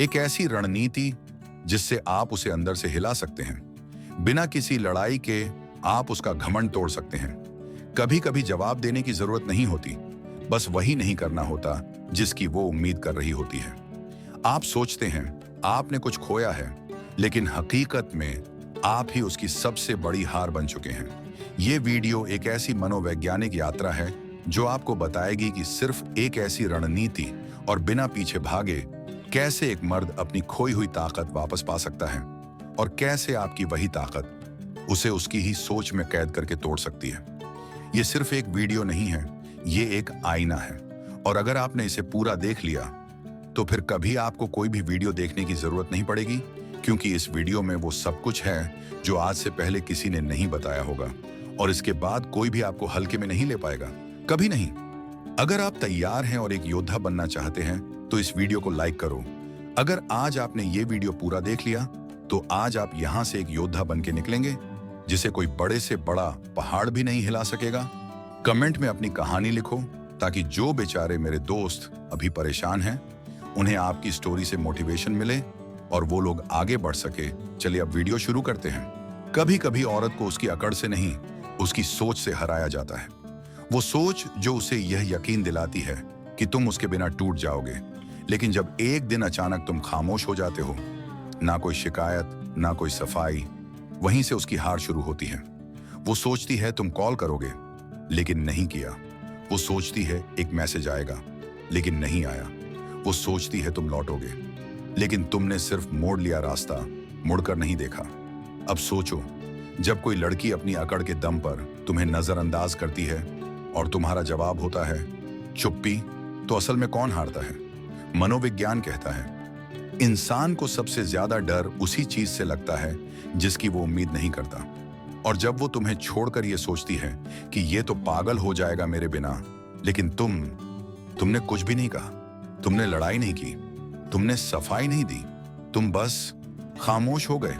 एक ऐसी रणनीति जिससे आप उसे अंदर से हिला सकते हैं। बिना किसी लड़ाई के आप उसका घमंड तोड़ सकते हैं। कभी कभी जवाब देने की जरूरत नहीं होती, बस वही नहीं करना होता जिसकी वो उम्मीद कर रही होती है। आप सोचते हैं आपने कुछ खोया है, लेकिन हकीकत में आप ही उसकी सबसे बड़ी हार बन चुके हैं। ये वीडियो एक ऐसी मनोवैज्ञानिक यात्रा है जो आपको बताएगी कि सिर्फ एक ऐसी रणनीति और बिना पीछे भागे कैसे एक मर्द अपनी खोई हुई ताकत वापस पा सकता है, और कैसे आपकी वही ताकत उसे उसकी ही सोच में कैद करके तोड़ सकती है। ये सिर्फ एक वीडियो नहीं है, ये एक आईना है, और अगर आपने इसे पूरा देख लिया तो फिर कभी आपको कोई भी वीडियो देखने की जरूरत नहीं पड़ेगी, क्योंकि इस वीडियो में वो सब कुछ है जो आज से पहले किसी ने नहीं बताया होगा, और इसके बाद कोई भी आपको हल्के में नहीं ले पाएगा, कभी नहीं। अगर आप तैयार हैं और एक योद्धा बनना चाहते हैं तो इस वीडियो को लाइक करो। अगर आज आपने ये वीडियो पूरा देख लिया तो आज आप यहां से एक योद्धा बन के निकलेंगे जिसे कोई बड़े से बड़ा पहाड़ भी नहीं हिला सकेगा। कमेंट में अपनी कहानी लिखो ताकि जो बेचारे मेरे दोस्त अभी परेशान हैं उन्हें आपकी स्टोरी से मोटिवेशन मिले और वो लोग आगे बढ़ सके। चलिए अब वीडियो शुरू करते हैं। कभी कभी औरत को उसकी अकड़ से नहीं, उसकी सोच से हराया जाता है। वो सोच जो उसे यह यकीन दिलाती है कि तुम उसके बिना टूट जाओगे। लेकिन जब एक दिन अचानक तुम खामोश हो जाते हो, ना कोई शिकायत, ना कोई सफाई, वहीं से उसकी हार शुरू होती है। वो सोचती है तुम कॉल करोगे, लेकिन नहीं किया। वो सोचती है एक मैसेज आएगा, लेकिन नहीं आया। वो सोचती है तुम लौटोगे, लेकिन तुमने सिर्फ मोड़ लिया रास्ता, मुड़कर नहीं देखा। अब सोचो, जब कोई लड़की अपनी अकड़ के दम पर तुम्हें नजरअंदाज करती है और तुम्हारा जवाब होता है चुप्पी, तो असल में कौन हारता है? मनोविज्ञान कहता है इंसान को सबसे ज्यादा डर उसी चीज से लगता है जिसकी वो उम्मीद नहीं करता। और जब वो तुम्हें छोड़कर ये सोचती है कि ये तो पागल हो जाएगा मेरे बिना, लेकिन तुमने कुछ भी नहीं कहा, तुमने लड़ाई नहीं की, तुमने सफाई नहीं दी, तुम बस खामोश हो गए,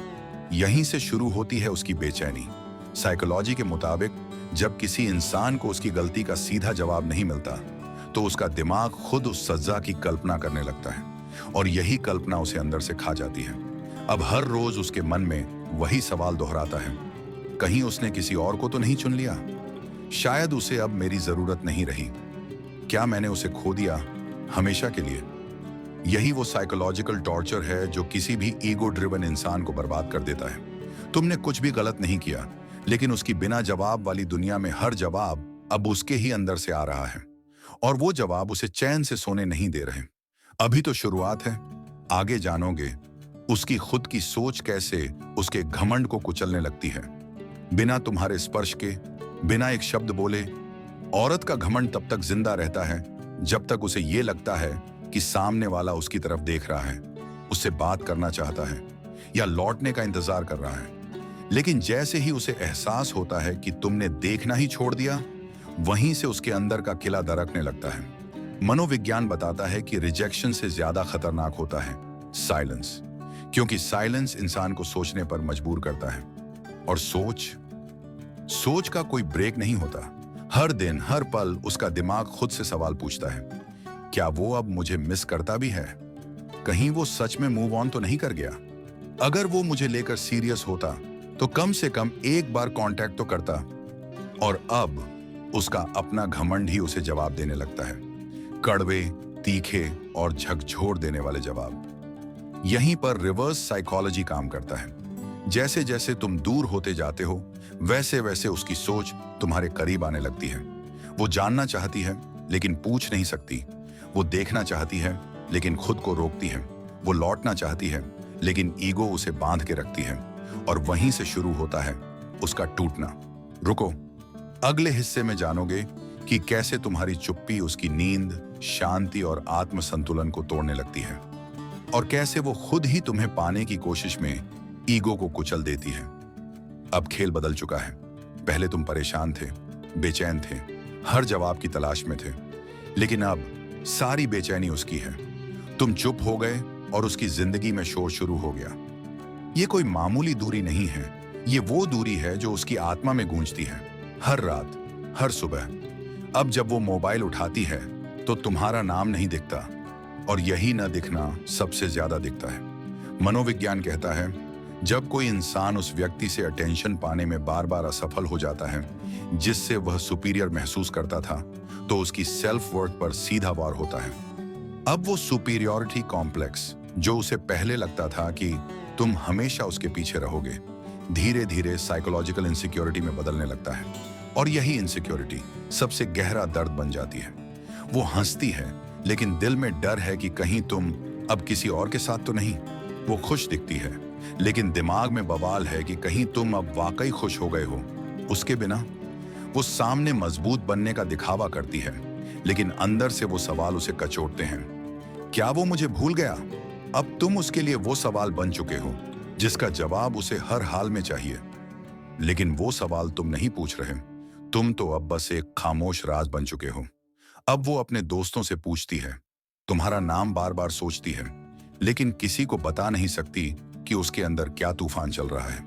यहीं से शुरू होती है उसकी बेचैनी। साइकोलॉजी के मुताबिक जब किसी इंसान को उसकी गलती का सीधा जवाब नहीं मिलता तो उसका दिमाग खुद उस सजा की कल्पना करने लगता है, और यही कल्पना उसे अंदर से खा जाती है। अब हर रोज उसके मन में वही सवाल दोहराता है, कहीं उसने किसी और को तो नहीं चुन लिया? शायद उसे अब मेरी जरूरत नहीं रही। क्या मैंने उसे खो दिया हमेशा के लिए? यही वो साइकोलॉजिकल टॉर्चर है जो किसी भी ईगो ड्रिवन इंसान को बर्बाद कर देता है। तुमने कुछ भी गलत नहीं किया, लेकिन उसकी बिना जवाब वाली दुनिया में हर जवाब अब उसके ही अंदर से आ रहा है, और वो जवाब उसे चैन से सोने नहीं दे रहे। अभी तो शुरुआत है, आगे जानोगे उसकी खुद की सोच कैसे उसके घमंड को कुचलने लगती है। बिना तुम्हारे स्पर्श के, बिना एक शब्द बोले, औरत का घमंड तब तक जिंदा रहता है जब तक उसे ये लगता है कि सामने वाला उसकी तरफ देख रहा है, उससे बात करना चाहता है या लौटने का इंतजार कर रहा है। लेकिन जैसे ही उसे एहसास होता है कि तुमने देखना ही छोड़ दिया, वहीं से उसके अंदर का किला दरकने लगता है। मनोविज्ञान बताता है कि रिजेक्शन से ज्यादा खतरनाक होता है साइलेंस, क्योंकि साइलेंस इंसान को सोचने पर मजबूर करता है। और सोच का कोई ब्रेक नहीं होता। हर दिन, हर पल उसका दिमाग खुद से सवाल पूछता है, क्या वो अब मुझे मिस करता भी है? कहीं वो सच में मूव ऑन तो नहीं कर गया? अगर वो मुझे लेकर सीरियस होता तो कम से कम एक बार कांटेक्ट तो करता। और अब उसका अपना घमंड ही उसे जवाब देने लगता है, कड़वे, तीखे और झकझोर देने वाले जवाब। यहीं पर रिवर्स साइकोलॉजी काम करता है। जैसे जैसे तुम दूर होते जाते हो, वैसे वैसे उसकी सोच तुम्हारे करीब आने लगती है। वो जानना चाहती है लेकिन पूछ नहीं सकती। वो देखना चाहती है लेकिन खुद को रोकती है। वो लौटना चाहती है लेकिन ईगो उसे बांध के रखती है, और वहीं से शुरू होता है उसका टूटना। रुको, अगले हिस्से में जानोगे कि कैसे तुम्हारी चुप्पी उसकी नींद, शांति और आत्म संतुलन को तोड़ने लगती है, और कैसे वो खुद ही तुम्हें पाने की कोशिश में ईगो को कुचल देती है। अब खेल बदल चुका है। पहले तुम परेशान थे, बेचैन थे, हर जवाब की तलाश में थे, लेकिन अब सारी बेचैनी उसकी है। तुम चुप हो गए और उसकी जिंदगी में शोर शुरू हो गया। ये कोई मामूली दूरी नहीं है, ये वो दूरी है जो उसकी आत्मा में गूंजती है, हर रात, हर सुबह। अब जब वो मोबाइल उठाती है तो तुम्हारा नाम नहीं दिखता, और यही न दिखना सबसे ज्यादा दिखता है। मनोविज्ञान कहता है जब कोई इंसान उस व्यक्ति से अटेंशन पाने में बार बार असफल हो जाता है जिससे वह सुपीरियर महसूस करता था, तो उसकी सेल्फ वर्थ पर सीधा वार होता है। अब वो सुपीरियरिटी कॉम्प्लेक्स जो उसे पहले लगता था कि तुम हमेशा उसके पीछे रहोगे, धीरे धीरे साइकोलॉजिकल इनसिक्योरिटी में बदलने लगता है। और यही इनसिक्योरिटी सबसे गहरा दर्द बन जाती है। वो हंसती है लेकिन दिल में डर है कि कहीं तुम अब किसी और के साथ तो नहीं। वो खुश दिखती है लेकिन दिमाग में बवाल है कि कहीं तुम अब वाकई खुश हो गए हो उसके बिना। वो सामने मजबूत बनने का दिखावा करती है लेकिन अंदर से वो सवाल उसे कचोटते हैं। क्या वो मुझे भूल गया? अब तुम उसके लिए वो सवाल बन चुके हो जिसका जवाब उसे हर हाल में चाहिए। लेकिन वो सवाल तुम नहीं पूछ रहे, तुम तो अब बस एक खामोश राज बन चुके हो। अब वो अपने दोस्तों से पूछती है, तुम्हारा नाम बार बार सोचती है, लेकिन किसी को बता नहीं सकती कि उसके अंदर क्या तूफान चल रहा है,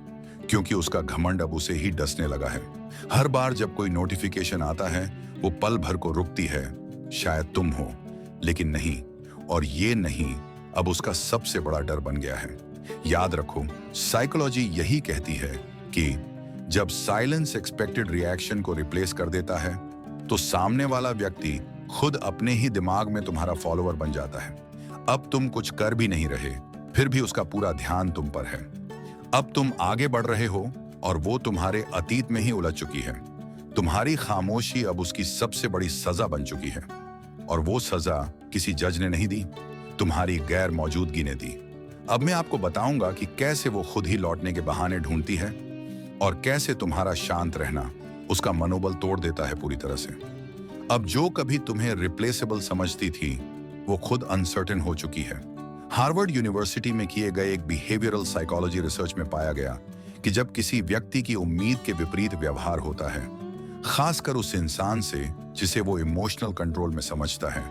क्योंकि उसका घमंड अब उसे ही डसने लगा है। हर बार जब कोई नोटिफिकेशन आता है वो पल भर को रुकती है, शायद तुम हो, लेकिन नहीं। और ये नहीं अब उसका सबसे बड़ा डर बन गया है। याद रखो, साइकोलॉजी यही कहती है कि जब साइलेंस एक्सपेक्टेड रिएक्शन को रिप्लेस कर देता है तो सामने वाला व्यक्ति खुद अपने ही दिमाग में तुम्हारा फॉलोअर बन जाता है। अब तुम कुछ कर भी नहीं रहे, फिर भी उसका पूरा ध्यान तुम पर है। अब तुम आगे बढ़ रहे हो और वो तुम्हारे अतीत में ही उलझ चुकी है। तुम्हारी खामोशी अब उसकी सबसे बड़ी सजा बन चुकी है। और वो सजा किसी जज ने नहीं दी, तुम्हारी गैर मौजूदगी ने दी। अब मैं आपको बताऊंगा कि कैसे वो खुद ही लौटने के बहाने ढूंढती है और कैसे तुम्हारा शांत रहना उसका मनोबल तोड़ देता है पूरी तरह से। अब जो कभी तुम्हें रिप्लेसेबल समझती थी वो खुद अनसर्टेन हो चुकी है। हार्वर्ड यूनिवर्सिटी में किए गए एक बिहेवियरल साइकोलॉजी रिसर्च में पाया गया कि जब किसी व्यक्ति की उम्मीद के विपरीत व्यवहार होता है, खासकर उस इंसान से जिसे वो इमोशनल कंट्रोल में समझता है,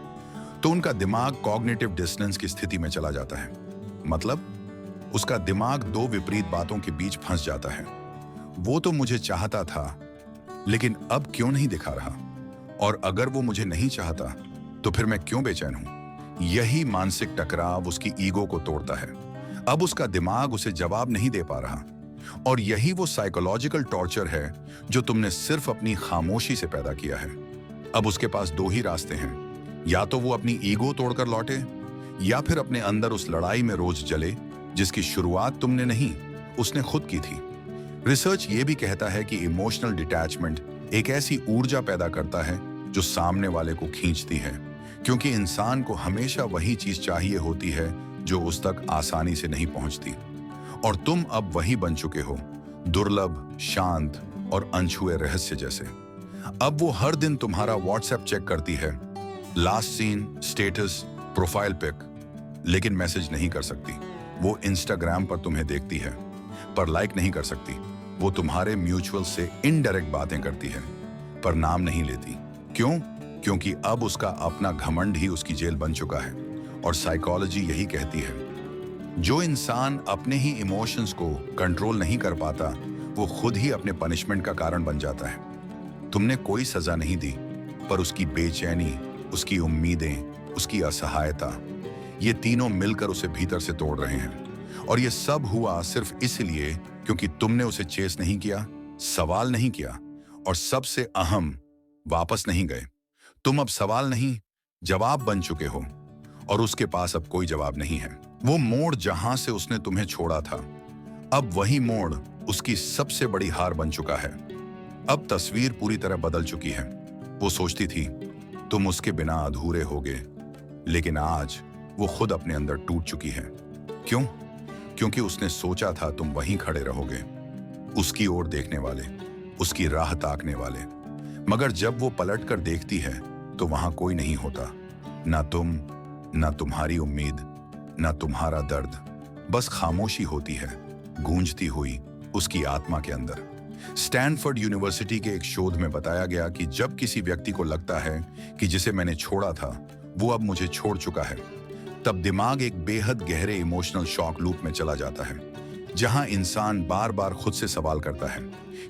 तो उनका दिमाग कॉग्निटिव डिसोनेंस की स्थिति में चला जाता है। मतलब उसका दिमाग दो विपरीत बातों के बीच फंस जाता है। वो तो मुझे चाहता था लेकिन अब क्यों नहीं दिखा रहा, और अगर वो मुझे नहीं चाहता तो फिर मैं क्यों बेचैन हूं। यही मानसिक टकराव उसकी ईगो को तोड़ता है। अब उसका दिमाग उसे जवाब नहीं दे पा रहा, और यही वो साइकोलॉजिकल टॉर्चर है जो तुमने सिर्फ अपनी खामोशी से पैदा किया है। अब उसके पास दो ही रास्ते हैं, या तो वो अपनी ईगो तोड़कर लौटे या फिर अपने अंदर उस लड़ाई में रोज जले जिसकी शुरुआत तुमने नहीं, उसने खुद की थी। रिसर्च ये भी कहता है कि इमोशनल डिटैचमेंट एक ऐसी ऊर्जा पैदा करता है जो सामने वाले को खींचती है, क्योंकि इंसान को हमेशा वही चीज चाहिए होती है जो उस तक आसानी से नहीं पहुंचती। और तुम अब वही बन चुके हो, दुर्लभ, शांत और अनछुए रहस्य जैसे। अब वो हर दिन तुम्हारा व्हाट्सएप चेक करती है, last seen, status, profile pic, लेकिन मैसेज नहीं कर सकती। वो इंस्टाग्राम पर तुम्हें देखती है पर लाइक नहीं कर सकती। वो तुम्हारे म्यूचुअल से इनडायरेक्ट बातें करती है पर नाम नहीं लेती। क्यों? क्योंकि अब उसका अपना घमंड ही उसकी जेल बन चुका है। और साइकोलॉजी यही कहती है, जो इंसान अपने ही इमोशंस को कंट्रोल नहीं कर पाता वो खुद ही अपने पनिशमेंट का कारण बन जाता है। तुमने कोई सजा नहीं दी, पर उसकी बेचैनी, उसकी उम्मीदें, उसकी असहायता, ये तीनों मिलकर उसे भीतर से तोड़ रहे हैं। और ये सब हुआ सिर्फ इसलिए क्योंकि तुमने उसे चेस नहीं किया, सवाल नहीं किया, और सबसे अहम, वापस नहीं गए। तुम अब सवाल नहीं, जवाब बन चुके हो, और उसके पास अब कोई जवाब नहीं है। वो मोड़ जहां से उसने तुम्हें छोड़ा था, अब वही मोड़ उसकी सबसे बड़ी हार बन चुका है। अब तस्वीर पूरी तरह बदल चुकी है। वो सोचती थी तुम उसके बिना अधूरे होगे, लेकिन आज वो खुद अपने अंदर टूट चुकी है। क्यों? क्योंकि उसने सोचा था तुम वहीं खड़े रहोगे, उसकी ओर देखने वाले, उसकी राह ताकने वाले। मगर जब वो पलट कर देखती है तो वहां कोई नहीं होता, ना तुम, ना तुम्हारी उम्मीद, ना तुम्हारा दर्द। बस खामोशी होती है, गूंजती हुई उसकी आत्मा के अंदर। स्टैनफोर्ड यूनिवर्सिटी के एक शोध में बताया गया कि जब किसी व्यक्ति को लगता है कि जिसे मैंने छोड़ा था वो अब मुझे छोड़ चुका है, तब दिमाग एक बेहद गहरे इमोशनल शॉक लूप में चला जाता है, जहां इंसान बार बार खुद से सवाल करता है,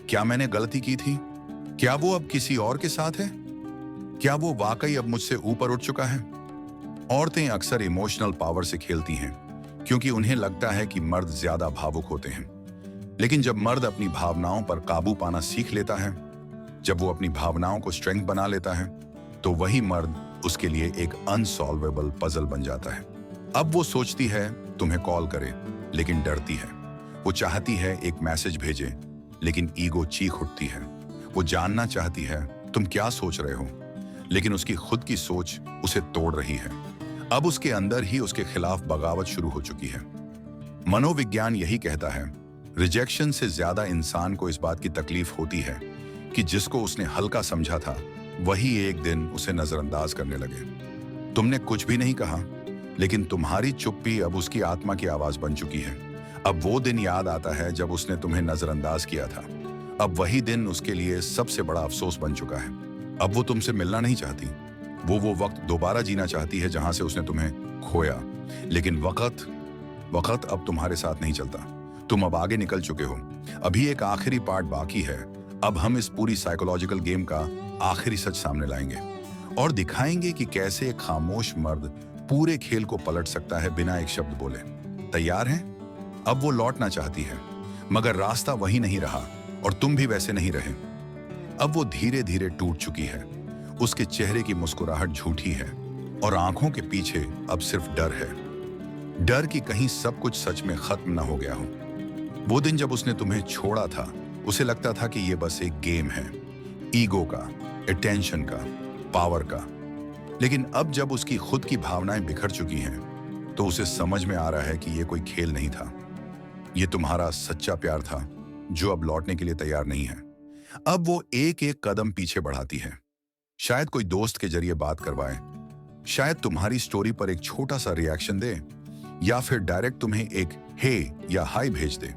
क्या मैंने गलती की थी? क्या वो अब किसी और के साथ है? क्या वो वाकई अब मुझसे ऊपर उठ चुका है? औरतें अक्सर इमोशनल पावर से खेलती हैं क्योंकि उन्हें लगता है कि मर्द ज्यादा भावुक होते हैं। लेकिन जब मर्द अपनी भावनाओं पर काबू पाना सीख लेता है, जब वो अपनी भावनाओं को स्ट्रेंथ बना लेता है, तो वही मर्द उसके लिए एक अनसॉल्वेबल पजल बन जाता है। अब वो सोचती है तुम्हें कॉल करे, लेकिन डरती है। वो चाहती है एक मैसेज भेजे, लेकिन ईगो चीख उठती है। वो जानना चाहती है तुम क्या सोच रहे हो, लेकिन उसकी खुद की सोच उसे तोड़ रही है। अब उसके अंदर ही उसके खिलाफ बगावत शुरू हो चुकी है। मनोविज्ञान यही कहता है, रिजेक्शन से ज्यादा इंसान को इस बात की तकलीफ होती है कि जिसको उसने हल्का समझा था वही एक दिन उसे नजरअंदाज करने लगे। तुमने कुछ भी नहीं कहा, लेकिन तुम्हारी चुप्पी अब उसकी आत्मा की आवाज बन चुकी है। अब वो दिन याद आता है जब उसने तुम्हें नजरअंदाज किया था। अब वही दिन उसके लिए सबसे बड़ा अफसोस बन चुका है। अब वो तुमसे मिलना नहीं चाहती। वो वक्त दोबारा जीना चाहती है जहां से उसने तुम्हें खोया। लेकिन वक्त अब तुम्हारे साथ नहीं चलता। तुम अब आगे निकल चुके हो। अभी एक आखिरी पार्ट बाकी है। अब हम इस पूरी साइकोलॉजिकल गेम का आखिरी सच सामने लाएंगे और दिखाएंगे कि कैसे एक खामोश मर्द पूरे खेल को पलट सकता है बिना एक शब्द बोले। तैयार हैं? अब वो लौटना चाहती है, मगर रास्ता वही नहीं रहा और तुम भी वैसे नहीं रहे। अब वो धीरे धीरे टूट चुकी है। उसके चेहरे की मुस्कुराहट झूठी है और आंखों के पीछे अब सिर्फ डर है। डर कि कहीं सब कुछ सच में खत्म ना हो गया हो। वो दिन जब उसने तुम्हें छोड़ा था, उसे लगता था कि ये बस एक गेम है, ईगो का, अटेंशन का, पावर का। लेकिन अब जब उसकी खुद की भावनाएं बिखर चुकी हैं, तो उसे समझ में आ रहा है कि ये कोई खेल नहीं था। ये तुम्हारा सच्चा प्यार था जो अब लौटने के लिए तैयार नहीं है। अब वो एक एक कदम पीछे बढ़ाती है। शायद कोई दोस्त के जरिए बात करवाए, शायद तुम्हारी स्टोरी पर एक छोटा सा रिएक्शन दे, या फिर डायरेक्ट तुम्हें एक हे या हाय भेज दे।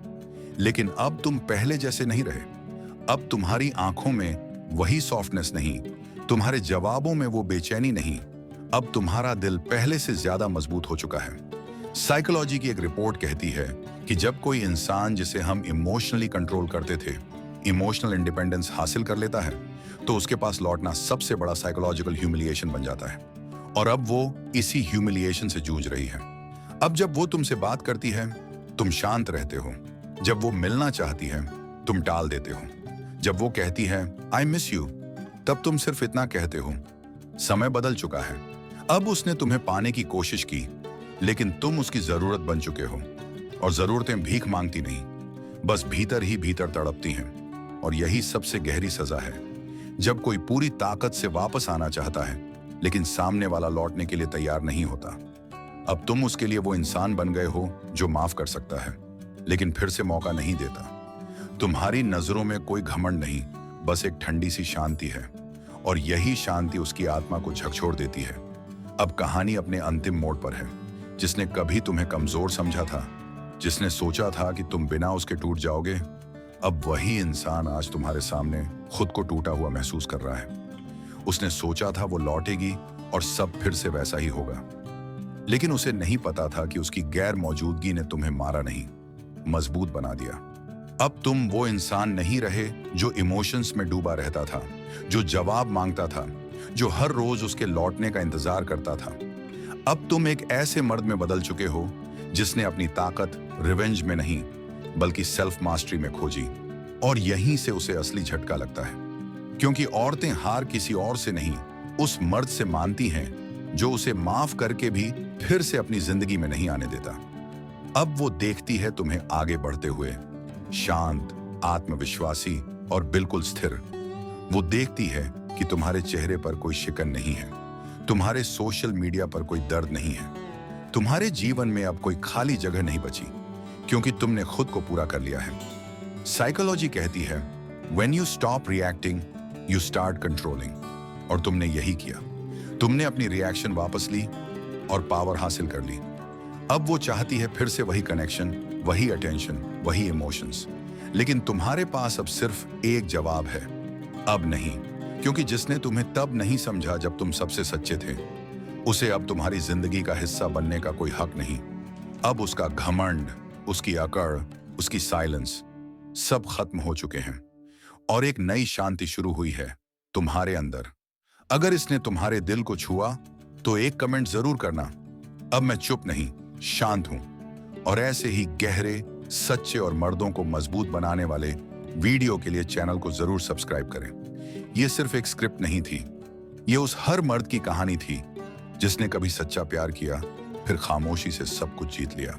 लेकिन अब तुम पहले जैसे नहीं रहे। अब तुम्हारी आंखों में वही सॉफ्टनेस नहीं, तुम्हारे जवाबों में वो बेचैनी नहीं। अब तुम्हारा दिल पहले से ज्यादा मजबूत हो चुका है। साइकोलॉजी की एक रिपोर्ट कहती है कि जब कोई इंसान जिसे हम इमोशनली कंट्रोल करते थे इमोशनल इंडिपेंडेंस हासिल कर लेता है, तो उसके पास लौटना सबसे बड़ा साइकोलॉजिकल ह्यूमिलिएशन बन जाता है। और अब वो इसी ह्यूमिलिएशन से जूझ रही है। अब जब वो तुमसे बात करती है, तुम शांत रहते हो। जब वो मिलना चाहती है, तुम टाल देते हो। जब वो कहती है आई मिस यू, तब तुम सिर्फ इतना कहते हो। समय बदल चुका है। अब उसने तुम्हें पाने की कोशिश की, लेकिन तुम उसकी जरूरत बन चुके हो। और जरूरतें भीख मांगती नहीं, बस भीतर ही भीतर तड़पती हैं। और यही सबसे गहरी सजा है, जब कोई पूरी ताकत से वापस आना चाहता है, लेकिन सामने वाला लौटने के लिए तैयार नहीं होता। अब तुम उसके लिए वो इंसान बन गए हो जो माफ कर सकता है, लेकिन फिर से मौका नहीं देता। तुम्हारी नजरों में कोई घमंड नहीं, बस एक ठंडी सी शांति है। और यही शांति उसकी आत्मा को झकझोर देती है। अब कहानी अपने अंतिम मोड़ पर है। जिसने कभी तुम्हें कमजोर समझा था, जिसने सोचा था कि तुम बिना उसके टूट जाओगे, अब वही इंसान आज तुम्हारे सामने खुद को टूटा हुआ महसूस कर रहा है। उसने सोचा था वो लौटेगी और सब फिर से वैसा ही होगा, लेकिन उसे नहीं पता था कि उसकी गैर मौजूदगी ने तुम्हें मारा नहीं, मजबूत बना दिया। अब तुम वो इंसान नहीं रहे जो इमोशंस में डूबा रहता था, जो जवाब मांगता था, जो हर रोज उसके लौटने का इंतजार करता था। अब तुम एक ऐसे मर्द में बदल चुके हो जिसने अपनी ताकत रिवेंज में नहीं, बल्कि सेल्फ मास्टरी में खोजी। और यहीं से उसे असली झटका लगता है, क्योंकि औरतें हार किसी और से नहीं, उस मर्द से मानती हैं जो उसे माफ करके भी फिर से अपनी जिंदगी में नहीं आने देता। अब वो देखती है तुम्हें आगे बढ़ते हुए, शांत, आत्मविश्वासी और बिल्कुल स्थिर। वो देखती है कि तुम्हारे चेहरे पर कोई शिकन नहीं है, तुम्हारे सोशल मीडिया पर कोई दर्द नहीं है, तुम्हारे जीवन में अब कोई खाली जगह नहीं बची, क्योंकि तुमने खुद को पूरा कर लिया है। साइकोलॉजी कहती है when you stop reacting, you start controlling। और तुमने यही किया। तुमने अपनी रिएक्शन वापस ली और पावर हासिल कर ली। अब वो चाहती है फिर से वही कनेक्शन, वही अटेंशन, वही इमोशंस। लेकिन तुम्हारे पास अब सिर्फ एक जवाब है, अब नहीं। क्योंकि जिसने तुम्हें तब नहीं समझा जब तुम सबसे सच्चे थे, उसे अब तुम्हारी जिंदगी का हिस्सा बनने का कोई हक नहीं। अब उसका घमंड, उसकी अकड़, उसकी साइलेंस सब खत्म हो चुके हैं और एक नई शांति शुरू हुई है तुम्हारे अंदर। अगर इसने तुम्हारे दिल को छुआ, तो एक कमेंट जरूर करना, अब मैं चुप नहीं, शांत हूं। और ऐसे ही गहरे, सच्चे और मर्दों को मजबूत बनाने वाले वीडियो के लिए चैनल को जरूर सब्सक्राइब करें। यह सिर्फ एक स्क्रिप्ट नहीं थी, ये उस हर मर्द की कहानी थी जिसने कभी सच्चा प्यार किया, फिर खामोशी से सब कुछ जीत लिया।